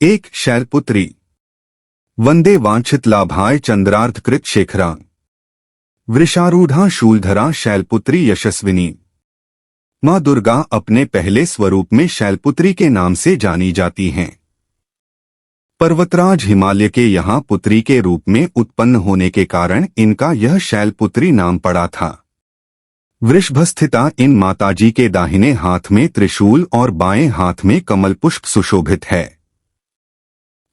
एक शैलपुत्री वंदे वांछित लाभाय चंद्रार्धकृत शेखरा वृषारूढ़ा शूलधरा शैलपुत्री यशस्विनी। माँ दुर्गा अपने पहले स्वरूप में शैलपुत्री के नाम से जानी जाती हैं। पर्वतराज हिमालय के यहाँ पुत्री के रूप में उत्पन्न होने के कारण इनका यह शैलपुत्री नाम पड़ा था। वृषभस्थिता इन माताजी के दाहिने हाथ में त्रिशूल और बाएं हाथ में कमल पुष्प सुशोभित है।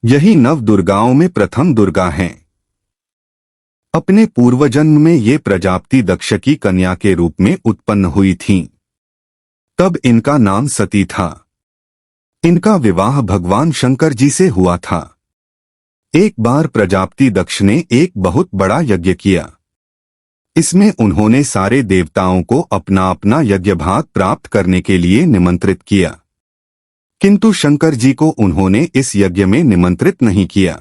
यही नव दुर्गाओं में प्रथम दुर्गा हैं। अपने पूर्वजन्म में ये प्रजापति दक्ष की कन्या के रूप में उत्पन्न हुई थीं। तब इनका नाम सती था। इनका विवाह भगवान शंकर जी से हुआ था। एक बार प्रजापति दक्ष ने एक बहुत बड़ा यज्ञ किया। इसमें उन्होंने सारे देवताओं को अपना अपना यज्ञ भाग प्राप्त करने के लिए निमंत्रित किया, किंतु शंकर जी को उन्होंने इस यज्ञ में निमंत्रित नहीं किया।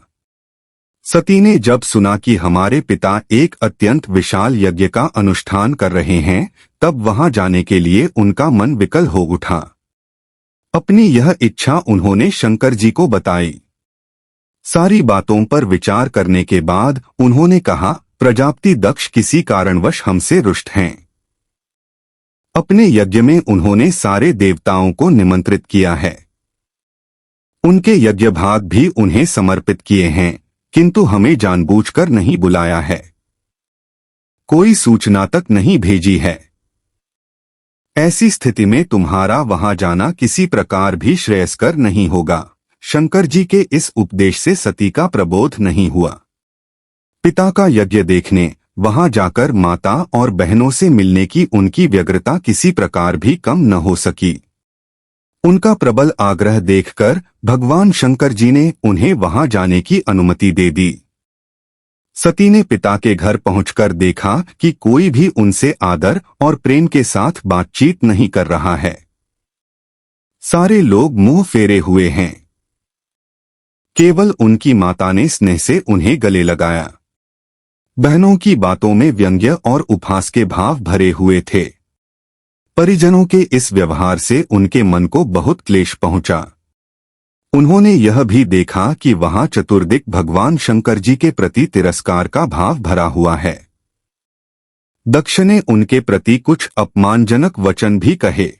सती ने जब सुना कि हमारे पिता एक अत्यंत विशाल यज्ञ का अनुष्ठान कर रहे हैं, तब वहां जाने के लिए उनका मन विकल हो उठा। अपनी यह इच्छा उन्होंने शंकर जी को बताई। सारी बातों पर विचार करने के बाद उन्होंने कहा, प्रजापति दक्ष किसी कारणवश हमसे रुष्ट हैं। अपने यज्ञ में उन्होंने सारे देवताओं को निमंत्रित किया है। उनके यज्ञ भाग भी उन्हें समर्पित किए हैं, किंतु हमें जानबूझकर नहीं बुलाया है। कोई सूचना तक नहीं भेजी है। ऐसी स्थिति में तुम्हारा वहां जाना किसी प्रकार भी श्रेयस्कर नहीं होगा। शंकर जी के इस उपदेश से सती का प्रबोध नहीं हुआ। पिता का यज्ञ देखने, वहां जाकर माता और बहनों से मिलने की उनकी व्यग्रता किसी प्रकार भी कम न हो सकी। उनका प्रबल आग्रह देखकर भगवान शंकर जी ने उन्हें वहां जाने की अनुमति दे दी। सती ने पिता के घर पहुंचकर देखा कि कोई भी उनसे आदर और प्रेम के साथ बातचीत नहीं कर रहा है। सारे लोग मुंह फेरे हुए हैं। केवल उनकी माता ने स्नेह से उन्हें गले लगाया। बहनों की बातों में व्यंग्य और उपहास के भाव भरे हुए थे। परिजनों के इस व्यवहार से उनके मन को बहुत क्लेश पहुंचा। उन्होंने यह भी देखा कि वहां चतुर्दिक भगवान शंकर जी के प्रति तिरस्कार का भाव भरा हुआ है। दक्ष ने उनके प्रति कुछ अपमानजनक वचन भी कहे।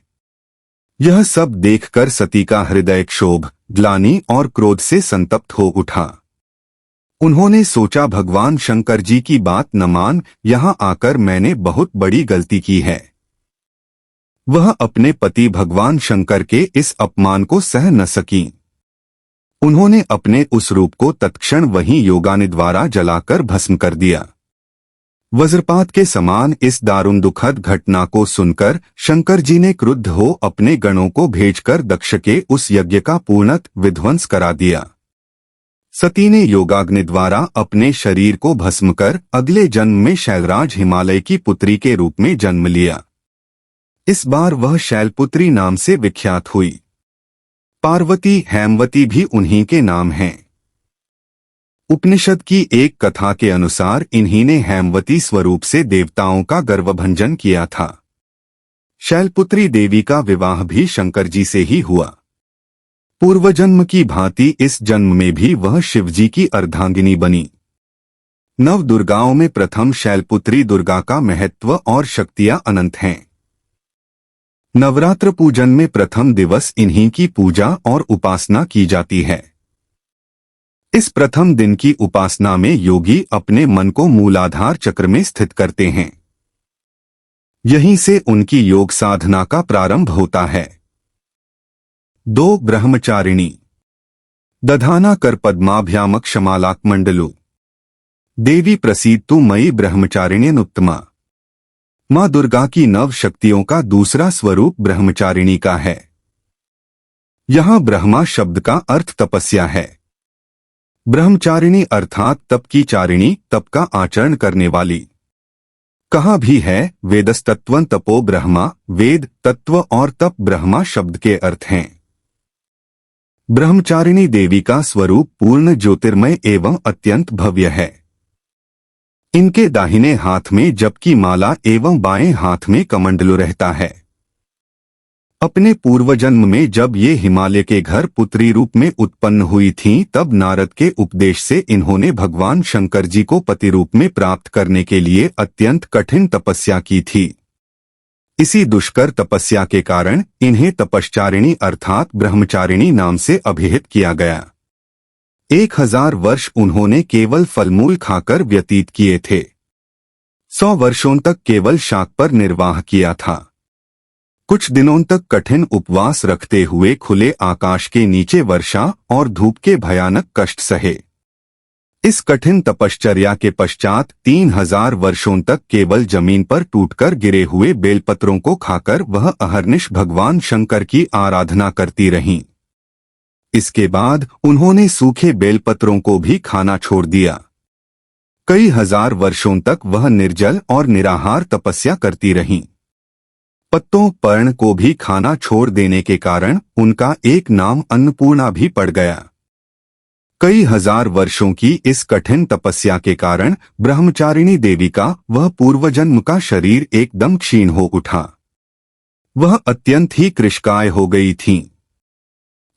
यह सब देखकर सती का हृदय क्षोभ, ग्लानि और क्रोध से संतप्त हो उठा। उन्होंने सोचा, भगवान शंकर जी की बात न मान, यहां आकर मैंने बहुत बड़ी गलती की है। वह अपने पति भगवान शंकर के इस अपमान को सह न सकीं। उन्होंने अपने उस रूप को तत्क्षण वहीं योगाग्नि द्वारा जलाकर भस्म कर दिया। वज्रपात के समान इस दारुण दुखद घटना को सुनकर शंकर जी ने क्रुद्ध हो अपने गणों को भेजकर दक्ष के उस यज्ञ का पूर्णत विध्वंस करा दिया। सती ने योगाग्नि द्वारा अपने शरीर को भस्म कर अगले जन्म में शैलराज हिमालय की पुत्री के रूप में जन्म लिया। इस बार वह शैलपुत्री नाम से विख्यात हुई। पार्वती, हेमवती भी उन्हीं के नाम हैं। उपनिषद की एक कथा के अनुसार इन्हीं ने हेमवती स्वरूप से देवताओं का गर्वभंजन किया था। शैलपुत्री देवी का विवाह भी शंकर जी से ही हुआ। पूर्वजन्म की भांति इस जन्म में भी वह शिवजी की अर्धांगिनी बनी। नव दुर्गाओं में प्रथम शैलपुत्री दुर्गा का महत्व और शक्तियां अनंत हैं। नवरात्र पूजन में प्रथम दिवस इन्हीं की पूजा और उपासना की जाती है। इस प्रथम दिन की उपासना में योगी अपने मन को मूलाधार चक्र में स्थित करते हैं। यहीं से उनकी योग साधना का प्रारंभ होता है। 2 ब्रह्मचारिणी दधाना कर पद्माभ्याम क्षमालाकमंडलु देवी प्रसीदतु मयि ब्रह्मचारिण्यनुत्तमा। माँ दुर्गा की नव शक्तियों का दूसरा स्वरूप ब्रह्मचारिणी का है। यहाँ ब्रह्मा शब्द का अर्थ तपस्या है। ब्रह्मचारिणी अर्थात तप की चारिणी, तप का आचरण करने वाली। कहा भी है, वेदस्तत्वं तपो ब्रह्मा, वेद तत्व और तप ब्रह्मा शब्द के अर्थ हैं। ब्रह्मचारिणी देवी का स्वरूप पूर्ण ज्योतिर्मय एवं अत्यंत भव्य है। इनके दाहिने हाथ में जप की माला एवं बाएं हाथ में कमंडलू रहता है। अपने पूर्वजन्म में जब ये हिमालय के घर पुत्री रूप में उत्पन्न हुई थीं, तब नारद के उपदेश से इन्होंने भगवान शंकर जी को पति रूप में प्राप्त करने के लिए अत्यंत कठिन तपस्या की थी। इसी दुष्कर तपस्या के कारण इन्हें तपश्चारिणी अर्थात ब्रह्मचारिणी नाम से अभिहित किया गया। 1000 वर्ष उन्होंने केवल फलमूल खाकर व्यतीत किए थे। 100 वर्षों तक केवल शाक पर निर्वाह किया था। कुछ दिनों तक कठिन उपवास रखते हुए खुले आकाश के नीचे वर्षा और धूप के भयानक कष्ट सहे। इस कठिन तपश्चर्या के पश्चात 3000 वर्षों तक केवल जमीन पर टूटकर गिरे हुए बेलपत्रों को खाकर वह अहर्निश भगवान शंकर की आराधना करती रहीं। इसके बाद उन्होंने सूखे बेलपत्रों को भी खाना छोड़ दिया। कई हजार वर्षों तक वह निर्जल और निराहार तपस्या करती रहीं। पत्तों पर्ण को भी खाना छोड़ देने के कारण उनका एक नाम अन्नपूर्णा भी पड़ गया। कई हजार वर्षों की इस कठिन तपस्या के कारण ब्रह्मचारिणी देवी का वह पूर्वजन्म का शरीर एकदम क्षीण हो उठा। वह अत्यंत ही कृशकाय हो गई थीं।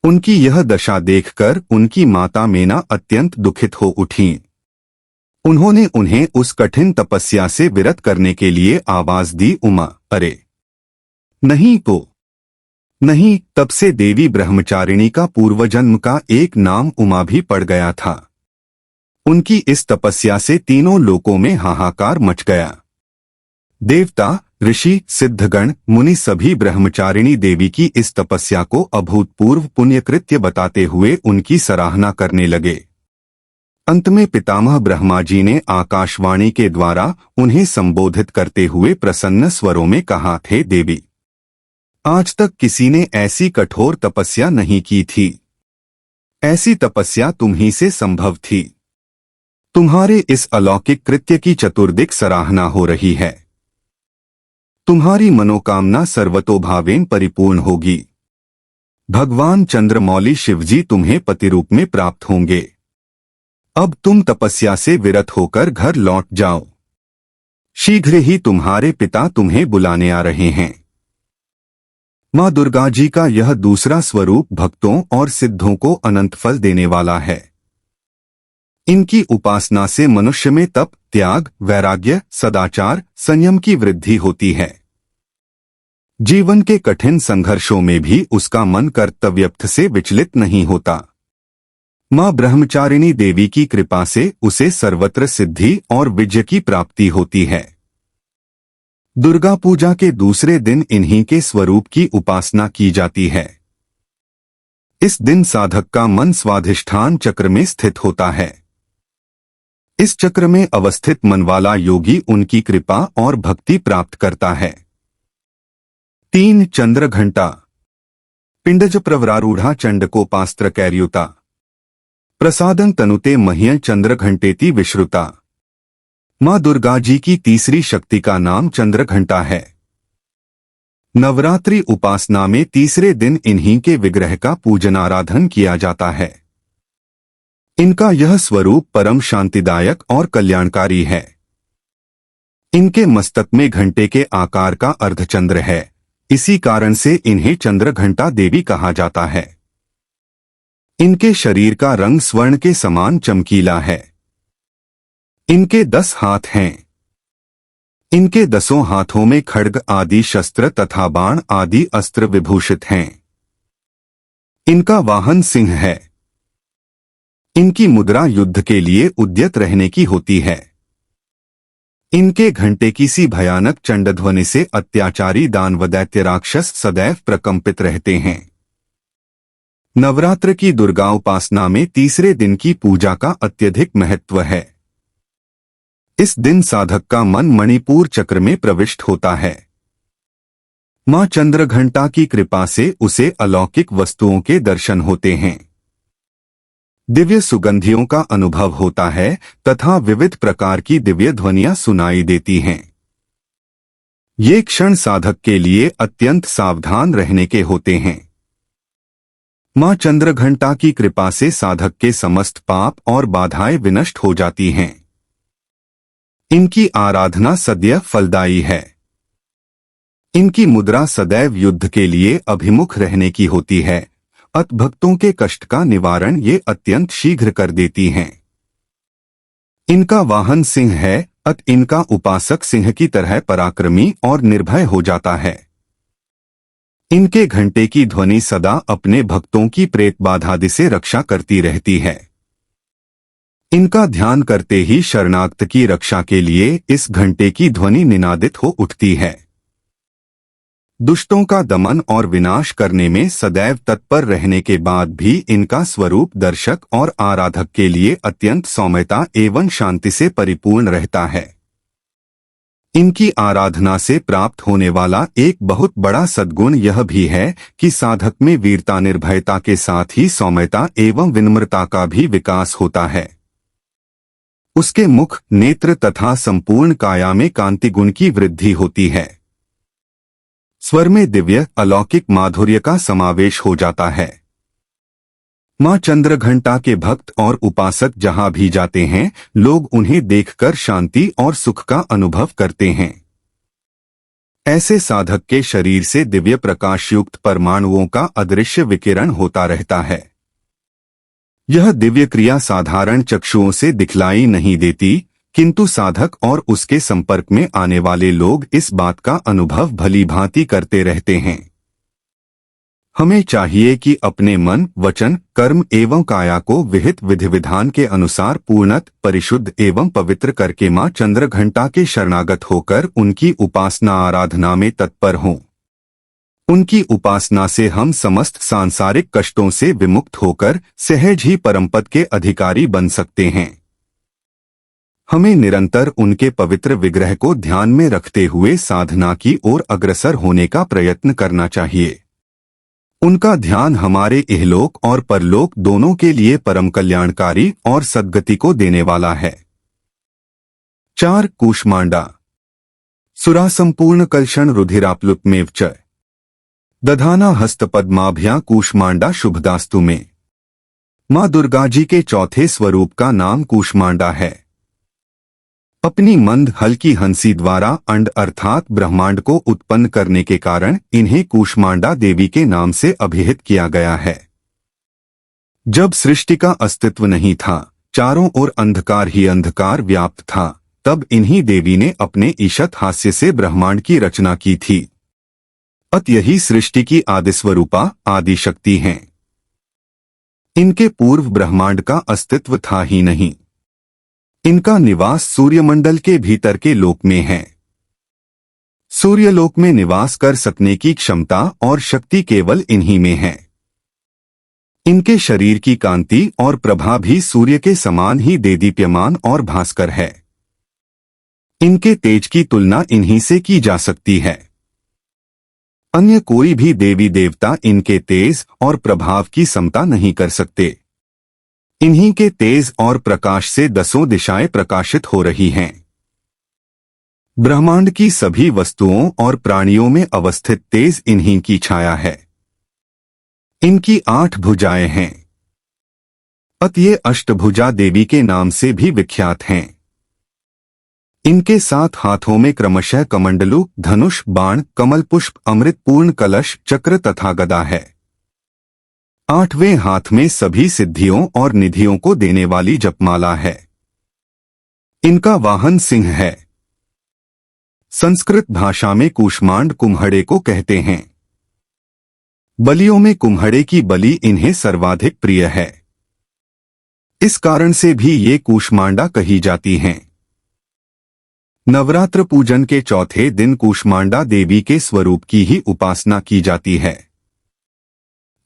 उनकी यह दशा देखकर उनकी माता मेना अत्यंत दुखित हो उठीं। उन्होंने उन्हें उस कठिन तपस्या से विरत करने के लिए आवाज दी, उमा, अरे नहीं तो नहीं। तब से देवी ब्रह्मचारिणी का पूर्वजन्म का एक नाम उमा भी पड़ गया था। उनकी इस तपस्या से तीनों लोकों में हाहाकार मच गया। देवता, ऋषि, सिद्धगण, मुनि सभी ब्रह्मचारिणी देवी की इस तपस्या को अभूतपूर्व पुण्यकृत्य बताते हुए उनकी सराहना करने लगे। अंत में पितामह ब्रह्मा जी ने आकाशवाणी के द्वारा उन्हें संबोधित करते हुए प्रसन्न स्वरों में कहा, थे देवी, आज तक किसी ने ऐसी कठोर तपस्या नहीं की थी। ऐसी तपस्या तुम ही से संभव थी। तुम्हारे इस अलौकिक कृत्य की चतुर्दिक सराहना हो रही है। तुम्हारी मनोकामना सर्वतोभावेन परिपूर्ण होगी। भगवान चंद्रमौली शिवजी तुम्हें पति रूप में प्राप्त होंगे। अब तुम तपस्या से विरत होकर घर लौट जाओ। शीघ्र ही तुम्हारे पिता तुम्हें बुलाने आ रहे हैं। मां दुर्गा जी का यह दूसरा स्वरूप भक्तों और सिद्धों को अनंत फल देने वाला है। इनकी उपासना से मनुष्य में तप, त्याग, वैराग्य, सदाचार, संयम की वृद्धि होती है। जीवन के कठिन संघर्षों में भी उसका मन कर्तव्यपथ से विचलित नहीं होता। मां ब्रह्मचारिणी देवी की कृपा से उसे सर्वत्र सिद्धि और विजय की प्राप्ति होती है। दुर्गा पूजा के दूसरे दिन इन्हीं के स्वरूप की उपासना की जाती है। इस दिन साधक का मन स्वाधिष्ठान चक्र में स्थित होता है। इस चक्र में अवस्थित मन वाला योगी उनकी कृपा और भक्ति प्राप्त करता है। 3 चंद्र घंटा पिंडज प्रवरारूढ़ा चंडकोपास्त्र कैर्युता प्रसादं तनुते मह्यं चंद्र घंटेति विश्रुता। मां दुर्गा जी की तीसरी शक्ति का नाम चंद्र घंटा है। नवरात्रि उपासना में तीसरे दिन इन्हीं के विग्रह का पूजन आराधन किया जाता है। इनका यह स्वरूप परम शांतिदायक और कल्याणकारी है। इनके मस्तक में घंटे के आकार का अर्धचंद्र है। इसी कारण से इन्हें चंद्र घंटा देवी कहा जाता है। इनके शरीर का रंग स्वर्ण के समान चमकीला है। इनके 10 हाथ हैं। इनके 10 हाथों में खड्ग आदि शस्त्र तथा बाण आदि अस्त्र विभूषित हैं। इनका वाहन सिंह है। इनकी मुद्रा युद्ध के लिए उद्यत रहने की होती है। इनके घंटे की सी भयानक चंडध्वनि से अत्याचारी दानव दैत्य राक्षस सदैव प्रकंपित रहते हैं। नवरात्र की दुर्गा उपासना में तीसरे दिन की पूजा का अत्यधिक महत्व है। इस दिन साधक का मन मणिपुर चक्र में प्रविष्ट होता है। मां चंद्रघंटा की कृपा से उसे अलौकिक वस्तुओं के दर्शन होते हैं। दिव्य सुगंधियों का अनुभव होता है तथा विविध प्रकार की दिव्य ध्वनियां सुनाई देती हैं। ये क्षण साधक के लिए अत्यंत सावधान रहने के होते हैं। मां चंद्रघंटा की कृपा से साधक के समस्त पाप और बाधाएं विनष्ट हो जाती हैं। इनकी आराधना सदैव फलदायी है। इनकी मुद्रा सदैव युद्ध के लिए अभिमुख रहने की होती है, अत भक्तों के कष्ट का निवारण ये अत्यंत शीघ्र कर देती हैं। इनका वाहन सिंह है, अत इनका उपासक सिंह की तरह पराक्रमी और निर्भय हो जाता है। इनके घंटे की ध्वनि सदा अपने भक्तों की प्रेत बाधादि से रक्षा करती रहती है। इनका ध्यान करते ही शरणागत की रक्षा के लिए इस घंटे की ध्वनि निनादित हो उठती है। दुष्टों का दमन और विनाश करने में सदैव तत्पर रहने के बाद भी इनका स्वरूप दर्शक और आराधक के लिए अत्यंत सौम्यता एवं शांति से परिपूर्ण रहता है। इनकी आराधना से प्राप्त होने वाला एक बहुत बड़ा सद्गुण यह भी है कि साधक में वीरता निर्भयता के साथ ही सौम्यता एवं विनम्रता का भी विकास होता है। उसके मुख, नेत्र तथा संपूर्ण काया में कांति गुण की वृद्धि होती है। स्वर में दिव्य अलौकिक माधुर्य का समावेश हो जाता है। मां चंद्रघंटा के भक्त और उपासक जहां भी जाते हैं, लोग उन्हें देखकर शांति और सुख का अनुभव करते हैं। ऐसे साधक के शरीर से दिव्य प्रकाशयुक्त परमाणुओं का अदृश्य विकिरण होता रहता है। यह दिव्य क्रिया साधारण चक्षुओं से दिखलाई नहीं देती, किंतु साधक और उसके संपर्क में आने वाले लोग इस बात का अनुभव भली भांति करते रहते हैं। हमें चाहिए कि अपने मन, वचन, कर्म एवं काया को विहित विधि विधान के अनुसार पूर्णत परिशुद्ध एवं पवित्र करके मां चंद्रघंटा के शरणागत होकर उनकी उपासना आराधना में तत्पर हों। उनकी उपासना से हम समस्त सांसारिक कष्टों से विमुक्त होकर सहज ही परमपद के अधिकारी बन सकते हैं। हमें निरंतर उनके पवित्र विग्रह को ध्यान में रखते हुए साधना की ओर अग्रसर होने का प्रयत्न करना चाहिए। उनका ध्यान हमारे इहलोक और परलोक दोनों के लिए परम कल्याणकारी और सद्गति को देने वाला है। 4. कूष्मांडा सुरा संपूर्ण कलशण रुधिराप्लुतमेव च दधाना हस्तपद्माभ्या कूष्मांडा शुभदास्तु में। मां दुर्गा जी के चौथे स्वरूप का नाम कूष्मांडा है। अपनी मंद हल्की हंसी द्वारा अंड अर्थात ब्रह्मांड को उत्पन्न करने के कारण इन्हें कूष्मांडा देवी के नाम से अभिहित किया गया है। जब सृष्टि का अस्तित्व नहीं था, चारों ओर अंधकार ही अंधकार व्याप्त था, तब इन्हीं देवी ने अपने ईशत हास्य से ब्रह्मांड की रचना की थी। अत यही सृष्टि की आदिस्वरूपा आदि शक्ति हैं। इनके पूर्व ब्रह्मांड का अस्तित्व था ही नहीं। इनका निवास सूर्यमंडल के भीतर के लोक में है। सूर्यलोक में निवास कर सकने की क्षमता और शक्ति केवल इन्हीं में है। इनके शरीर की कांति और प्रभा भी सूर्य के समान ही देदीप्यमान और भास्कर है। इनके तेज की तुलना इन्हीं से की जा सकती है। अन्य कोई भी देवी देवता इनके तेज और प्रभाव की समता नहीं कर सकते। इन्हीं के तेज और प्रकाश से दसों दिशाएं प्रकाशित हो रही हैं। ब्रह्मांड की सभी वस्तुओं और प्राणियों में अवस्थित तेज इन्हीं की छाया है। इनकी 8 भुजाएं हैं। अत ये अष्टभुजा देवी के नाम से भी विख्यात हैं। इनके 7 हाथों में क्रमशः कमंडलू, धनुष, बाण, कमल पुष्प, अमृत पूर्ण कलश, चक्र तथा गदा है। 8वें हाथ में सभी सिद्धियों और निधियों को देने वाली जपमाला है। इनका वाहन सिंह है। संस्कृत भाषा में कूष्मांड कुम्हड़े को कहते हैं। बलियों में कुम्हड़े की बलि इन्हें सर्वाधिक प्रिय है। इस कारण से भी ये कूष्मांडा कही जाती हैं। नवरात्र पूजन के चौथे दिन कूष्मांडा देवी के स्वरूप की ही उपासना की जाती है।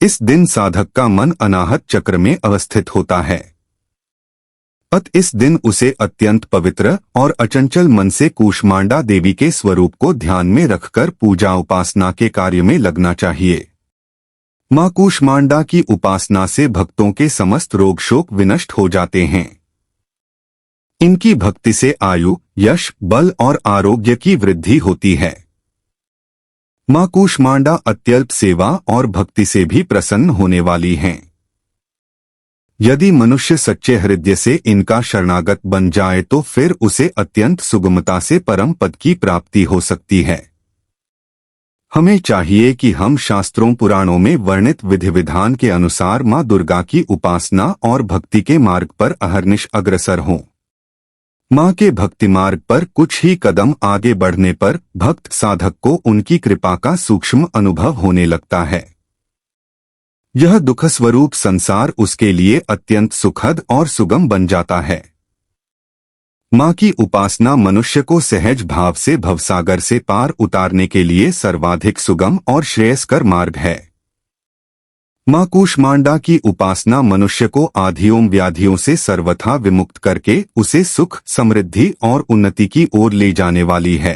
इस दिन साधक का मन अनाहत चक्र में अवस्थित होता है। अत इस दिन उसे अत्यंत पवित्र और अचंचल मन से कूष्मांडा देवी के स्वरूप को ध्यान में रखकर पूजा उपासना के कार्य में लगना चाहिए। मां कूष्मांडा की उपासना से भक्तों के समस्त रोग शोक विनष्ट हो जाते हैं। इनकी भक्ति से आयु, यश, बल और आरोग्य की वृद्धि होती है। मां कूष्मांडा अत्यल्प सेवा और भक्ति से भी प्रसन्न होने वाली हैं। यदि मनुष्य सच्चे हृदय से इनका शरणागत बन जाए तो फिर उसे अत्यंत सुगमता से परम पद की प्राप्ति हो सकती है। हमें चाहिए कि हम शास्त्रों पुराणों में वर्णित विधि विधान के अनुसार मां दुर्गा की उपासना और भक्ति के मार्ग पर अहर्निश अग्रसर हों। मां के भक्ति मार्ग पर कुछ ही कदम आगे बढ़ने पर भक्त साधक को उनकी कृपा का सूक्ष्म अनुभव होने लगता है। यह दुख स्वरूप संसार उसके लिए अत्यंत सुखद और सुगम बन जाता है। मां की उपासना मनुष्य को सहज भाव से भवसागर से पार उतारने के लिए सर्वाधिक सुगम और श्रेयस्कर मार्ग है। मां कूष्मांडा की उपासना मनुष्य को आधियों व्याधियों से सर्वथा विमुक्त करके उसे सुख, समृद्धि और उन्नति की ओर ले जाने वाली है।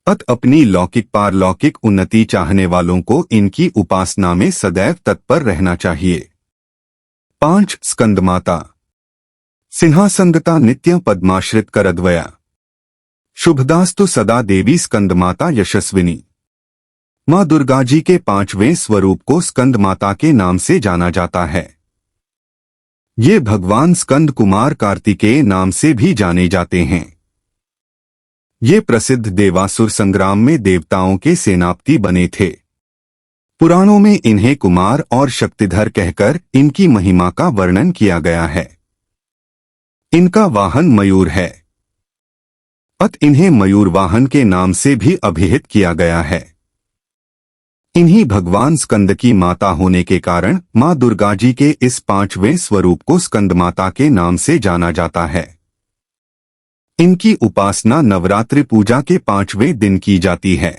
अपनी लौकिक पारलौकिक उन्नति चाहने वालों को इनकी उपासना में सदैव तत्पर रहना चाहिए। 5 स्कंदमाता। सिंहासनगता नित्य पद्माश्रित करद्वया। शुभदास्तु सदा देवी स्कंदमाता यशस्विनी। मां दुर्गा जी के 5वें स्वरूप को स्कंदमाता के नाम से जाना जाता है। ये भगवान स्कंद कुमार कार्तिकेय नाम से भी जाने जाते हैं। ये प्रसिद्ध देवासुर संग्राम में देवताओं के सेनापति बने थे। पुराणों में इन्हें कुमार और शक्तिधर कहकर इनकी महिमा का वर्णन किया गया है। इनका वाहन मयूर है। इन्हें मयूर वाहन के नाम से भी अभिहित किया गया है। इन्हीं भगवान स्कंद की माता होने के कारण मां दुर्गा जी के इस 5वें स्वरूप को स्कंदमाता के नाम से जाना जाता है। इनकी उपासना नवरात्रि पूजा के 5वें दिन की जाती है।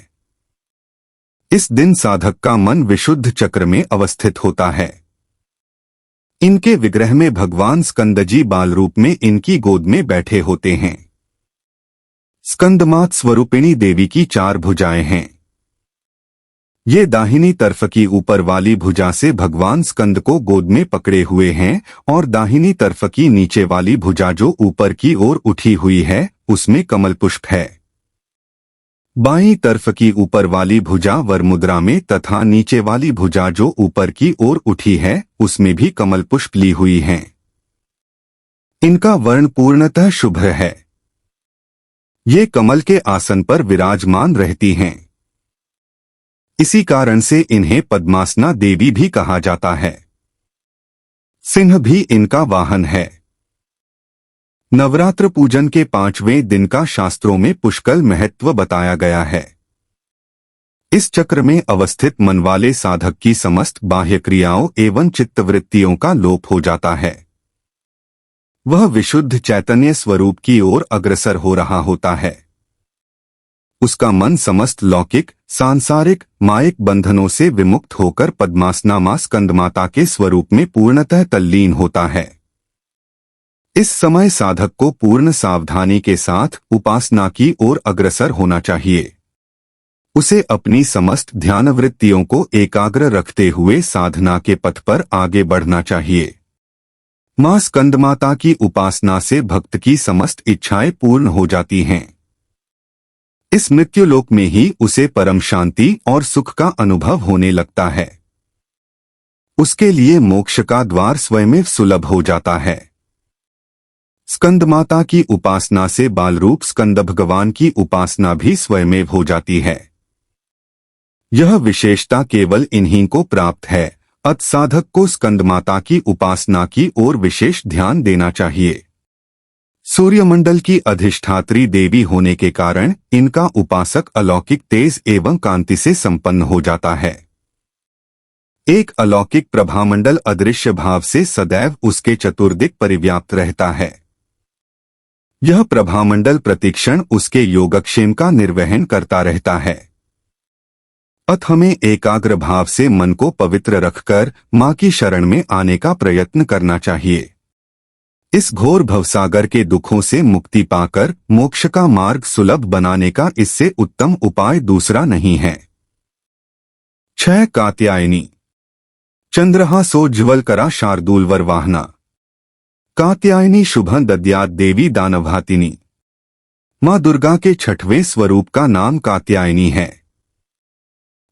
इस दिन साधक का मन विशुद्ध चक्र में अवस्थित होता है। इनके विग्रह में भगवान स्कंद जी बाल रूप में इनकी गोद में बैठे होते हैं। स्कंदमात स्वरूपिणी देवी की 4 भुजाएं हैं। ये दाहिनी तरफ की ऊपर वाली भुजा से भगवान स्कंद को गोद में पकड़े हुए हैं और दाहिनी तरफ की नीचे वाली भुजा जो ऊपर की ओर उठी हुई है उसमें कमल पुष्प है। बाईं तरफ की ऊपर वाली भुजा वर मुद्रा में तथा नीचे वाली भुजा जो ऊपर की ओर उठी है उसमें भी कमल पुष्प ली हुई हैं। इनका वर्ण पूर्णतः शुभ है। ये कमल के आसन पर विराजमान रहती हैं। इसी कारण से इन्हें पद्मासना देवी भी कहा जाता है। सिंह भी इनका वाहन है। नवरात्र पूजन के 5वें दिन का शास्त्रों में पुष्कल महत्व बताया गया है। इस चक्र में अवस्थित मन वाले साधक की समस्त बाह्य क्रियाओं एवं चित्तवृत्तियों का लोप हो जाता है। वह विशुद्ध चैतन्य स्वरूप की ओर अग्रसर हो रहा होता है। उसका मन समस्त लौकिक, सांसारिक, मायिक बंधनों से विमुक्त होकर पद्मासना मां स्कंदमाता के स्वरूप में पूर्णतः तल्लीन होता है। इस समय साधक को पूर्ण सावधानी के साथ उपासना की ओर अग्रसर होना चाहिए। उसे अपनी समस्त ध्यानवृत्तियों को एकाग्र रखते हुए साधना के पथ पर आगे बढ़ना चाहिए। मां स्कंदमाता की उपासना से भक्त की समस्त इच्छाएं पूर्ण हो जाती हैं। इस मृत्युलोक में ही उसे परम शांति और सुख का अनुभव होने लगता है। उसके लिए मोक्ष का द्वार स्वयं सुलभ हो जाता है। स्कंदमाता की उपासना से बालरूप स्कंद भगवान की उपासना भी स्वयं हो जाती है। यह विशेषता केवल इन्हीं को प्राप्त है। साधक को स्कंदमाता की उपासना की ओर विशेष ध्यान देना चाहिए। सूर्यमंडल की अधिष्ठात्री देवी होने के कारण इनका उपासक अलौकिक तेज एवं कांति से संपन्न हो जाता है। एक अलौकिक प्रभामंडल अदृश्य भाव से सदैव उसके चतुर्दिक परिव्याप्त रहता है। यह प्रभामंडल प्रतिक्षण उसके योगक्षेम का निर्वहन करता रहता है। हमें एकाग्र भाव से मन को पवित्र रखकर मां की शरण में आने का प्रयत्न करना चाहिए। इस घोर भवसागर के दुखों से मुक्ति पाकर मोक्ष का मार्ग सुलभ बनाने का इससे उत्तम उपाय दूसरा नहीं है। 6 कात्यायनी। चंद्रहा सोज्ज्वलकरा शार्दूलवर वाहना। कात्यायनी शुभं दद्यात् देवी दानवहातिनी। मां दुर्गा के 6वें स्वरूप का नाम कात्यायनी है।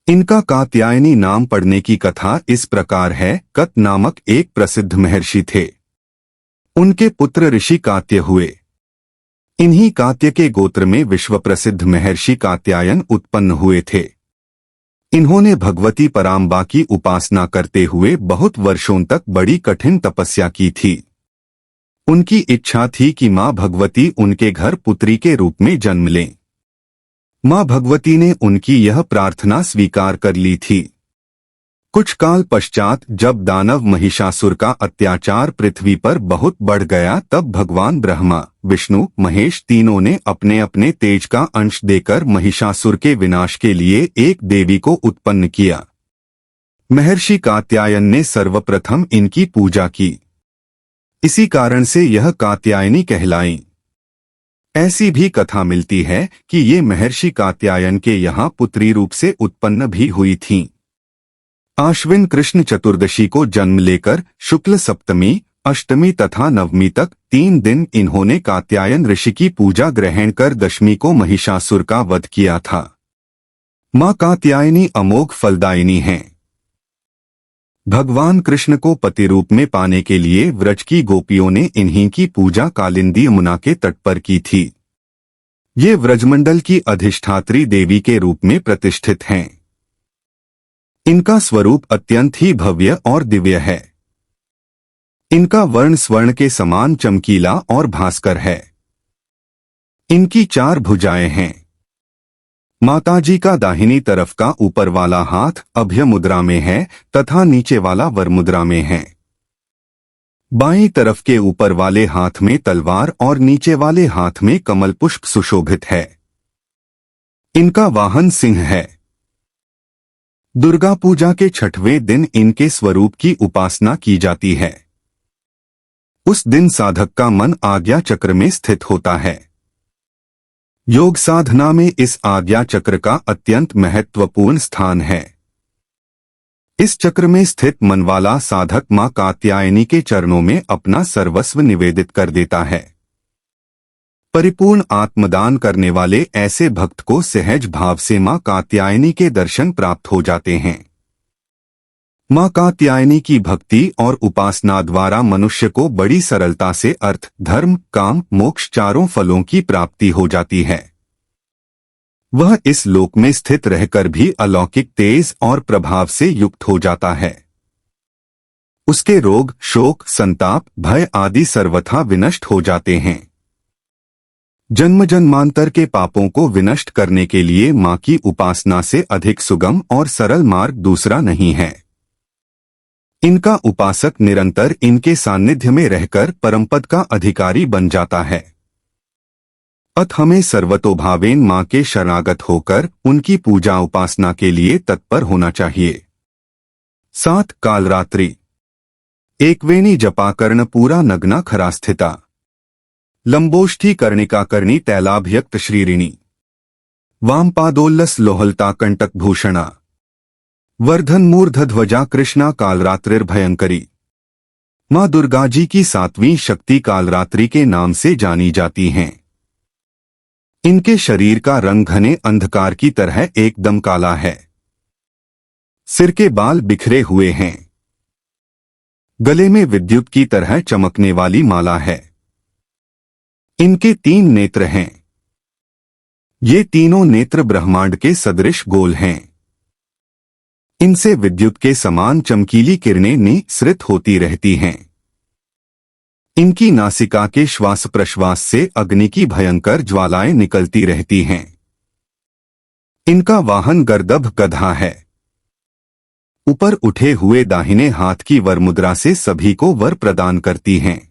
इनका कात्यायनी नाम पड़ने की कथा इस प्रकार है। कत नामक एक प्रसिद्ध महर्षि थे। उनके पुत्र ऋषि कात्य हुए। इन्हीं कात्य के गोत्र में विश्व प्रसिद्ध महर्षि कात्यायन उत्पन्न हुए थे। इन्होंने भगवती पराम्बा की उपासना करते हुए बहुत वर्षों तक बड़ी कठिन तपस्या की थी। उनकी इच्छा थी कि मां भगवती उनके घर पुत्री के रूप में जन्म लें। मां भगवती ने उनकी यह प्रार्थना स्वीकार कर ली थी। कुछ काल पश्चात जब दानव महिषासुर का अत्याचार पृथ्वी पर बहुत बढ़ गया, तब भगवान ब्रह्मा, विष्णु, महेश तीनों ने अपने अपने तेज का अंश देकर महिषासुर के विनाश के लिए एक देवी को उत्पन्न किया। महर्षि कात्यायन ने सर्वप्रथम इनकी पूजा की। इसी कारण से यह कात्यायनी कहलाईं। ऐसी भी कथा मिलती है कि ये महर्षि कात्यायन के यहाँ पुत्री रूप से उत्पन्न भी हुई थीं। आश्विन कृष्ण चतुर्दशी को जन्म लेकर शुक्ल सप्तमी, अष्टमी तथा नवमी तक 3 दिन इन्होंने कात्यायन ऋषि की पूजा ग्रहण कर दशमी को महिषासुर का वध किया था। मां कात्यायनी अमोघ फलदायिनी हैं। भगवान कृष्ण को पति रूप में पाने के लिए व्रज की गोपियों ने इन्हीं की पूजा कालिंदी यमुना के तट पर की थी। ये व्रजमंडल की अधिष्ठात्री देवी के रूप में प्रतिष्ठित हैं। इनका स्वरूप अत्यंत ही भव्य और दिव्य है। इनका वर्ण स्वर्ण के समान चमकीला और भास्कर है। इनकी 4 भुजाएं हैं। माताजी का दाहिनी तरफ का ऊपर वाला हाथ अभय मुद्रा में है तथा नीचे वाला वर मुद्रा में है। बाईं तरफ के ऊपर वाले हाथ में तलवार और नीचे वाले हाथ में कमल पुष्प सुशोभित है। इनका वाहन सिंह है। दुर्गा पूजा के 6वें दिन इनके स्वरूप की उपासना की जाती है। उस दिन साधक का मन आज्ञा चक्र में स्थित होता है। योग साधना में इस आज्ञा चक्र का अत्यंत महत्वपूर्ण स्थान है। इस चक्र में स्थित मन वाला साधक मां कात्यायनी के चरणों में अपना सर्वस्व निवेदित कर देता है। परिपूर्ण आत्मदान करने वाले ऐसे भक्त को सहज भाव से मां कात्यायनी के दर्शन प्राप्त हो जाते हैं। मां कात्यायनी की भक्ति और उपासना द्वारा मनुष्य को बड़ी सरलता से अर्थ, धर्म, काम, मोक्ष 4 फलों की प्राप्ति हो जाती है। वह इस लोक में स्थित रहकर भी अलौकिक तेज और प्रभाव से युक्त हो जाता है। उसके रोग, शोक, संताप, भय आदि सर्वथा विनष्ट हो जाते हैं। जन्म जन्मांतर के पापों को विनष्ट करने के लिए मां की उपासना से अधिक सुगम और सरल मार्ग दूसरा नहीं है। इनका उपासक निरंतर इनके सानिध्य में रहकर परमपद का अधिकारी बन जाता है। अतः हमें सर्वतोभावेन मां के शरणागत होकर उनकी पूजा उपासना के लिए तत्पर होना चाहिए। 7 कालरात्रि। एकवेणी जपाकर्ण पूरा नग्ना खरा स्थिता। लंबोष्ठी कर्णिका कर्णी तैलाभ्यक्त श्रीरिणी। वामपादोल्लस लोहलता कंटक भूषणा। वर्धन मूर्ध ध्वजा कृष्णा कालरात्रिर्भयंकरी। मां दुर्गा जी की 7वीं शक्ति कालरात्रि के नाम से जानी जाती हैं। इनके शरीर का रंग घने अंधकार की तरह एकदम काला है। सिर के बाल बिखरे हुए हैं। गले में विद्युत की तरह चमकने वाली माला है। इनके 3 नेत्र हैं। ये तीनों नेत्र ब्रह्मांड के सदृश गोल हैं। इनसे विद्युत के समान चमकीली किरणें निःसृत होती रहती हैं। इनकी नासिका के श्वास प्रश्वास से अग्नि की भयंकर ज्वालाएं निकलती रहती हैं। इनका वाहन गर्दभ गधा है। ऊपर उठे हुए दाहिने हाथ की वर मुद्रा से सभी को वर प्रदान करती हैं।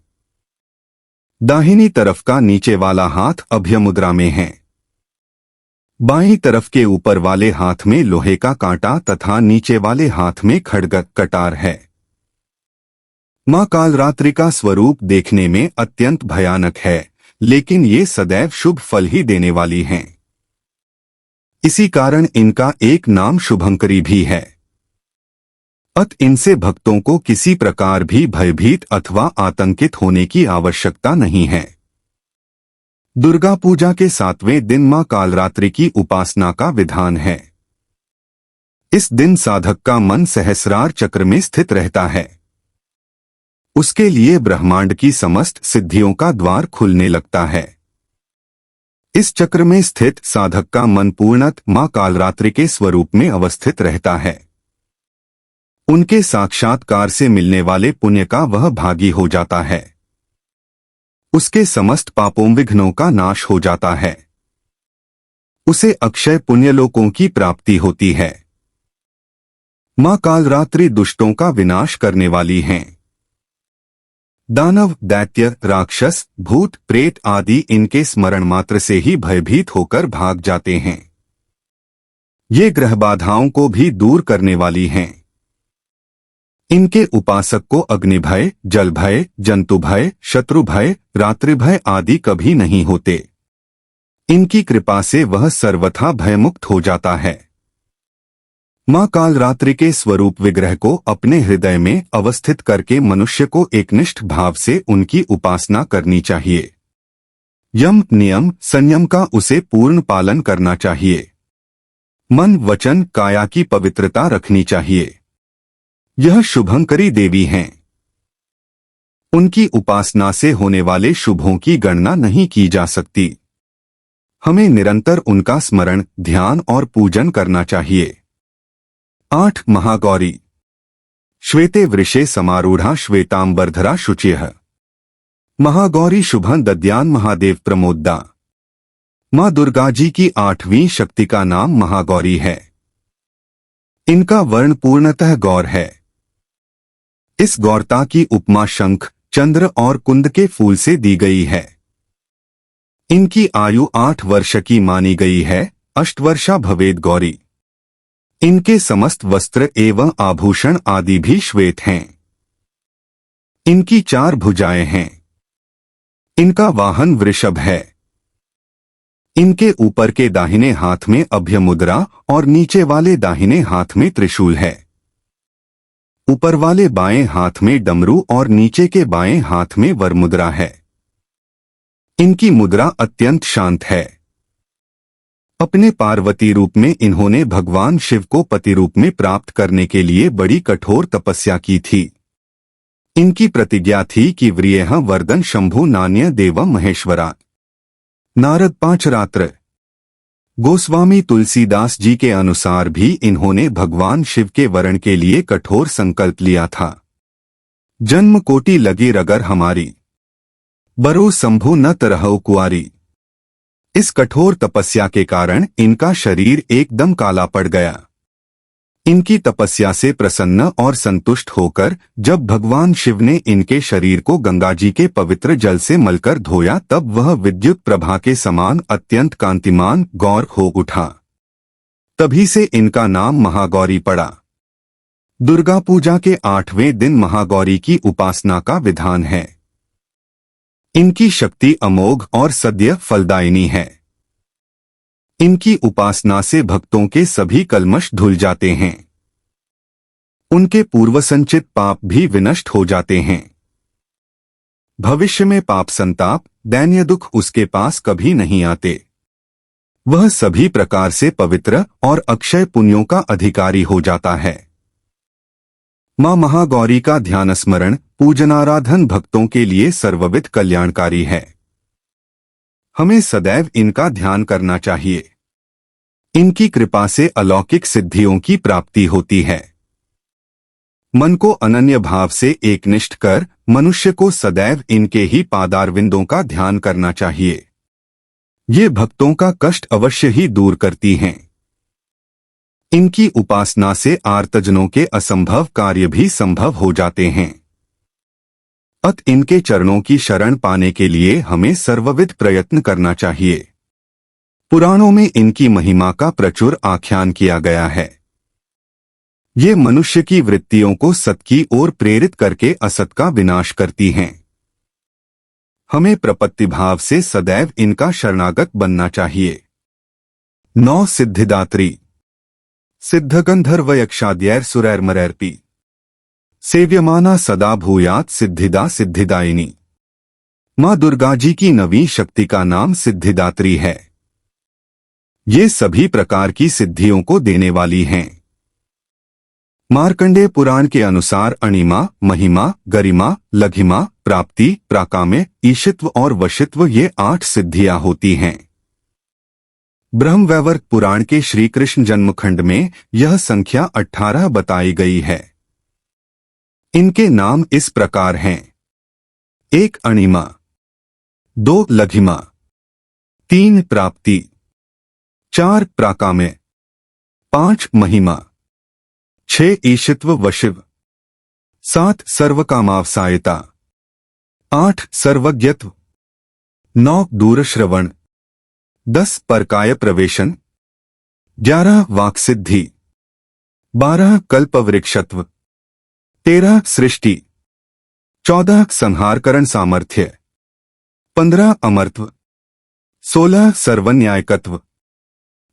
दाहिनी तरफ का नीचे वाला हाथ अभय मुद्रा में है। बाईं तरफ के ऊपर वाले हाथ में लोहे का कांटा तथा नीचे वाले हाथ में खड्ग कटार है। मां कालरात्रि का स्वरूप देखने में अत्यंत भयानक है, लेकिन ये सदैव शुभ फल ही देने वाली हैं। इसी कारण इनका एक नाम शुभंकरी भी है। अतः इनसे भक्तों को किसी प्रकार भी भयभीत अथवा आतंकित होने की आवश्यकता नहीं है। दुर्गा पूजा के 7वें दिन मां कालरात्रि की उपासना का विधान है। इस दिन साधक का मन सहस्रार चक्र में स्थित रहता है। उसके लिए ब्रह्मांड की समस्त सिद्धियों का द्वार खुलने लगता है। इस चक्र में स्थित साधक का मन पूर्णतः मां कालरात्रि के स्वरूप में अवस्थित रहता है। उनके साक्षात्कार से मिलने वाले पुण्य का वह भागी हो जाता है। उसके समस्त पापों विघ्नों का नाश हो जाता है। उसे अक्षय पुण्यलोकों की प्राप्ति होती है। मां कालरात्रि दुष्टों का विनाश करने वाली हैं। दानव, दैत्य, राक्षस, भूत, प्रेत आदि इनके स्मरण मात्र से ही भयभीत होकर भाग जाते हैं। ये ग्रह बाधाओं को भी दूर करने वाली हैं। इनके उपासक को अग्नि भय, जल भय, जंतु भय, शत्रु भय, रात्रि भय आदि कभी नहीं होते। इनकी कृपा से वह सर्वथा भयमुक्त हो जाता है। मां कालरात्रि के स्वरूप विग्रह को अपने हृदय में अवस्थित करके मनुष्य को एकनिष्ठ भाव से उनकी उपासना करनी चाहिए। यम, नियम, संयम का उसे पूर्ण पालन करना चाहिए। मन, वचन, काया की पवित्रता रखनी चाहिए। यह शुभंकरी देवी हैं। उनकी उपासना से होने वाले शुभों की गणना नहीं की जा सकती। हमें निरंतर उनका स्मरण, ध्यान और पूजन करना चाहिए। 8 महागौरी। श्वेते वृषे समारूढ़ा श्वेतांबरधरा शुचिः। महागौरी शुभं दद्यान महादेव प्रमोदा। मां दुर्गा जी की 8वीं शक्ति का नाम महागौरी है। इनका वर्ण पूर्णतः गौर है। इस गौरता की उपमा शंख, चंद्र और कुंद के फूल से दी गई है। इनकी आयु 8 वर्ष की मानी गई है। अष्टवर्षा भवेद गौरी। इनके समस्त वस्त्र एवं आभूषण आदि भी श्वेत हैं। इनकी 4 भुजाएं हैं। इनका वाहन वृषभ है। इनके ऊपर के दाहिने हाथ में अभय मुद्रा और नीचे वाले दाहिने हाथ में त्रिशूल है। ऊपर वाले बाएं हाथ में डमरू और नीचे के बाएं हाथ में वर मुद्रा है। इनकी मुद्रा अत्यंत शांत है। अपने पार्वती रूप में इन्होंने भगवान शिव को पति रूप में प्राप्त करने के लिए बड़ी कठोर तपस्या की थी। इनकी प्रतिज्ञा थी कि व्रियः वर्धन शंभु नान्य देवम महेश्वरा। नारद 5 रात्र। गोस्वामी तुलसीदास जी के अनुसार भी इन्होंने भगवान शिव के वरण के लिए कठोर संकल्प लिया था। जन्म कोटि लगी रगर हमारी, बरो शंभु न तरहु कुआरी। इस कठोर तपस्या के कारण इनका शरीर एकदम काला पड़ गया। इनकी तपस्या से प्रसन्न और संतुष्ट होकर जब भगवान शिव ने इनके शरीर को गंगा जी के पवित्र जल से मलकर धोया तब वह विद्युत प्रभा के समान अत्यंत कांतिमान गौर हो उठा। तभी से इनका नाम महागौरी पड़ा। दुर्गा पूजा के 8वें दिन महागौरी की उपासना का विधान है। इनकी शक्ति अमोघ और सद्य फलदायिनी है। इनकी उपासना से भक्तों के सभी कल्मश धुल जाते हैं। उनके पूर्व संचित पाप भी विनष्ट हो जाते हैं। भविष्य में पाप, संताप, दैन्य दुख उसके पास कभी नहीं आते। वह सभी प्रकार से पवित्र और अक्षय पुण्यों का अधिकारी हो जाता है। मां महागौरी का ध्यान स्मरण, पूजनाराधन भक्तों के लिए सर्वविध कल्याणकारी है। हमें सदैव इनका ध्यान करना चाहिए। इनकी कृपा से अलौकिक सिद्धियों की प्राप्ति होती है। मन को अनन्य भाव से एकनिष्ठ कर मनुष्य को सदैव इनके ही पादारविंदों का ध्यान करना चाहिए। ये भक्तों का कष्ट अवश्य ही दूर करती हैं। इनकी उपासना से आर्तजनों के असंभव कार्य भी संभव हो जाते हैं। अत इनके चरणों की शरण पाने के लिए हमें सर्वविध प्रयत्न करना चाहिए। पुराणों में इनकी महिमा का प्रचुर आख्यान किया गया है। ये मनुष्य की वृत्तियों को सत की ओर प्रेरित करके असत का विनाश करती हैं। हमें प्रपत्तिभाव से सदैव इनका शरणागत बनना चाहिए। 9 सिद्धिदात्री। सिद्धगंधर्वयक्षाद्यैर सुरैर्मरैर्पि सेव्यमाना सदा भूयात सिद्धिदा सिद्धिदायिनी। मां दुर्गा जी की 9वीं शक्ति का नाम सिद्धिदात्री है। ये सभी प्रकार की सिद्धियों को देने वाली हैं। मार्कंडेय पुराण के अनुसार अणिमा, महिमा, गरिमा, लघिमा, प्राप्ति, प्राकाम्य, ईशित्व और वशित्व ये 8 सिद्धियां होती हैं। ब्रह्मवैवर्त पुराण के श्री कृष्ण जन्मखंड में यह संख्या 18 बताई गई है। इनके नाम इस प्रकार हैं: 1 अणिमा, 2 लघिमा, 3 प्राप्ति, 4 प्राकाम्य, 5 महिमा, 6 ईशित्व वशिव, 7 सर्वकामावसायिता, 8 सर्वज्ञत्व, 9 दूरश्रवण, 10 परकाय प्रवेशन, 11 वाक्सिद्धि, 12 कल्पवृक्षत्व, 13 सृष्टि, 14 संहारकरण सामर्थ्य, 15 अमरत्व, 16 सर्वन्यायकत्व,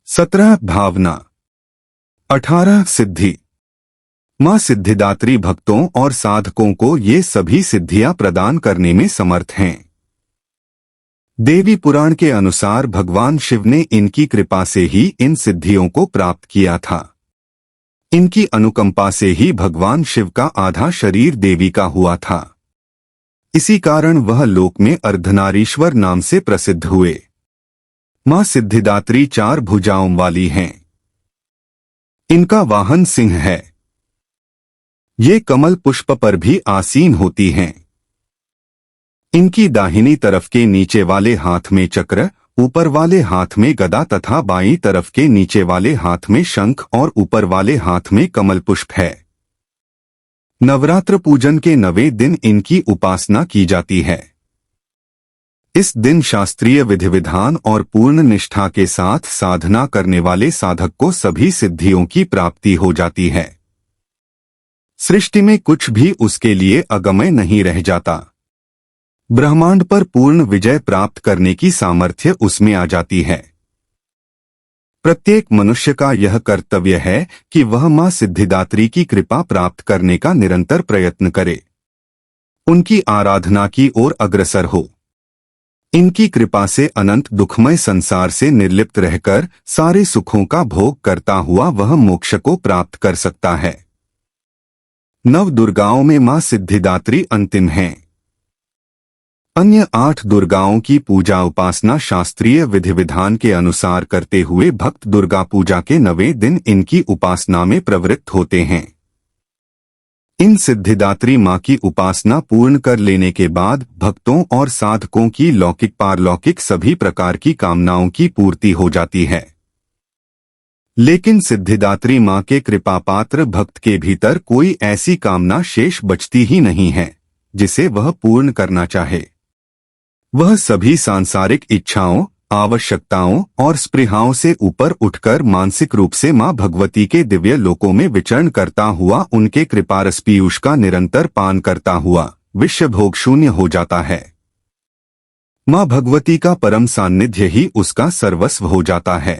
17 भावना, 18 सिद्धि। मां सिद्धिदात्री भक्तों और साधकों को ये सभी सिद्धियां प्रदान करने में समर्थ हैं। देवी पुराण के अनुसार भगवान शिव ने इनकी कृपा से ही इन सिद्धियों को प्राप्त किया था। इनकी अनुकंपा से ही भगवान शिव का आधा शरीर देवी का हुआ था। इसी कारण वह लोक में अर्धनारीश्वर नाम से प्रसिद्ध हुए। मां सिद्धिदात्री 4 भुजाओं वाली हैं। इनका वाहन सिंह है। ये कमल पुष्प पर भी आसीन होती हैं। इनकी दाहिनी तरफ के नीचे वाले हाथ में चक्र, ऊपर वाले हाथ में गदा तथा बाईं तरफ के नीचे वाले हाथ में शंख और ऊपर वाले हाथ में कमल पुष्प है। नवरात्र पूजन के 9वें दिन इनकी उपासना की जाती है। इस दिन शास्त्रीय विधि विधान और पूर्ण निष्ठा के साथ साधना करने वाले साधक को सभी सिद्धियों की प्राप्ति हो जाती है। सृष्टि में कुछ भी उसके लिए अगम्य नहीं रह जाता। ब्रह्मांड पर पूर्ण विजय प्राप्त करने की सामर्थ्य उसमें आ जाती है। प्रत्येक मनुष्य का यह कर्तव्य है कि वह मां सिद्धिदात्री की कृपा प्राप्त करने का निरंतर प्रयत्न करे, उनकी आराधना की ओर अग्रसर हो। इनकी कृपा से अनंत दुखमय संसार से निर्लिप्त रहकर सारे सुखों का भोग करता हुआ वह मोक्ष को प्राप्त कर सकता है। 9 दुर्गाओं में मां सिद्धिदात्री अंतिम हैं। अन्य 8 दुर्गाओं की पूजा उपासना शास्त्रीय विधि विधान के अनुसार करते हुए भक्त दुर्गा पूजा के 9वें दिन इनकी उपासना में प्रवृत्त होते हैं। इन सिद्धिदात्री मां की उपासना पूर्ण कर लेने के बाद भक्तों और साधकों की लौकिक पारलौकिक सभी प्रकार की कामनाओं की पूर्ति हो जाती है। लेकिन सिद्धिदात्री मां के कृपा पात्र भक्त के भीतर कोई ऐसी कामना शेष बचती ही नहीं है जिसे वह पूर्ण करना चाहे। वह सभी सांसारिक इच्छाओं, आवश्यकताओं और स्पृहाओं से ऊपर उठकर मानसिक रूप से मां भगवती के दिव्य लोकों में विचरण करता हुआ उनके कृपारस पीयूष का निरंतर पान करता हुआ विश्व भोग शून्य हो जाता है। मां भगवती का परम सान्निध्य ही उसका सर्वस्व हो जाता है।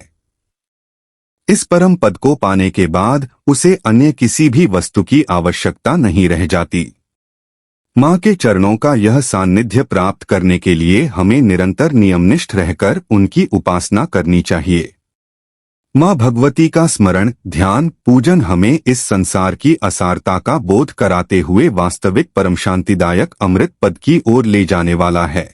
इस परम पद को पाने के बाद उसे अन्य किसी भी वस्तु की आवश्यकता नहीं रह जाती। मां के चरणों का यह सान्निध्य प्राप्त करने के लिए हमें निरंतर नियमनिष्ठ रहकर उनकी उपासना करनी चाहिए। मां भगवती का स्मरण, ध्यान, पूजन हमें इस संसार की असारता का बोध कराते हुए वास्तविक परम शांतिदायक अमृत पद की ओर ले जाने वाला है।